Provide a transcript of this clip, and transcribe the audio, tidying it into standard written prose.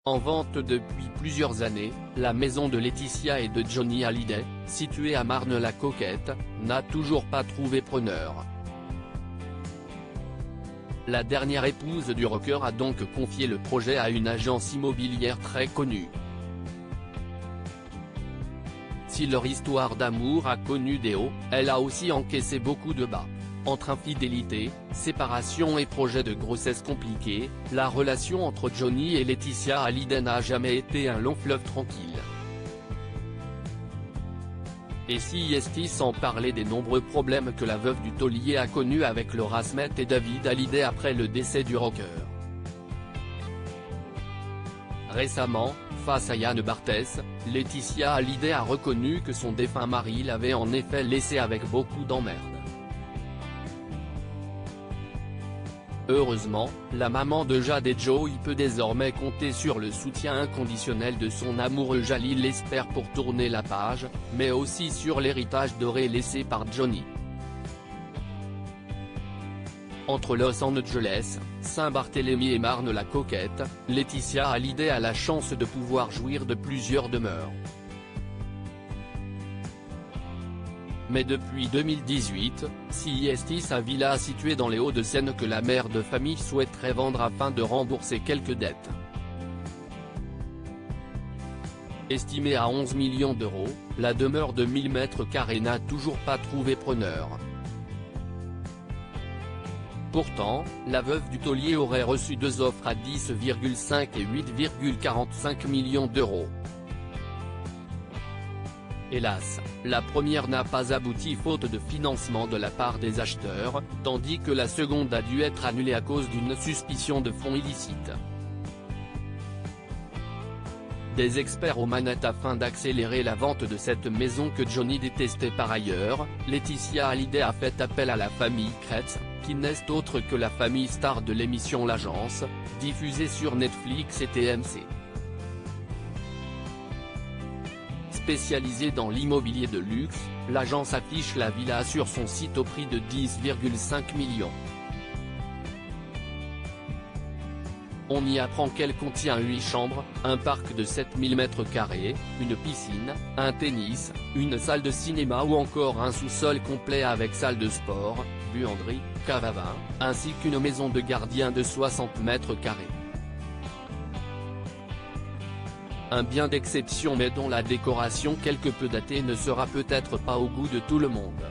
En vente depuis plusieurs années, la maison de Laetitia et de Johnny Hallyday, située à Marne-la-Coquette, n'a toujours pas trouvé preneur. La dernière épouse du rocker a donc confié le projet à une agence immobilière très connue. Si leur histoire d'amour a connu des hauts, elle a aussi encaissé beaucoup de bas. Entre infidélité, séparation et projets de grossesse compliqués, la relation entre Johnny et Laetitia Hallyday n'a jamais été un long fleuve tranquille. Et si est sans parler des nombreux problèmes que la veuve du taulier a connus avec Laura Smet et David Hallyday après le décès du rocker. Récemment, face à Yann Barthès, Laetitia Hallyday a reconnu que son défunt mari l'avait en effet laissé avec beaucoup d'emmerdes. Heureusement, la maman de Jade et Joey peut désormais compter sur le soutien inconditionnel de son amoureux Jalil l'espère pour tourner la page, mais aussi sur l'héritage doré laissé par Johnny. Entre Los Angeles, Saint-Barthélemy et Marne-la-Coquette, Laetitia Hallyday a la chance de pouvoir jouir de plusieurs demeures. Mais depuis 2018, si est sa villa située dans les Hauts-de-Seine que la mère de famille souhaiterait vendre afin de rembourser quelques dettes. Estimée à 11 millions d'euros, la demeure de 1000 m² n'a toujours pas trouvé preneur. Pourtant, la veuve du taulier aurait reçu deux offres à 10,5 et 8,45 millions d'euros. Hélas, la première n'a pas abouti faute de financement de la part des acheteurs, tandis que la seconde a dû être annulée à cause d'une suspicion de fonds illicites. Des experts aux manettes afin d'accélérer la vente de cette maison que Johnny détestait par ailleurs, Laetitia Hallyday a fait appel à la famille Kretz, qui n'est autre que la famille star de l'émission L'Agence, diffusée sur Netflix et TMC. Spécialisée dans l'immobilier de luxe, l'agence affiche la villa sur son site au prix de 10,5 millions. On y apprend qu'elle contient 8 chambres, un parc de 7000 m², une piscine, un tennis, une salle de cinéma ou encore un sous-sol complet avec salle de sport, buanderie, cave à vin, ainsi qu'une maison de gardien de 60 m². Un bien d'exception mais dont la décoration quelque peu datée ne sera peut-être pas au goût de tout le monde.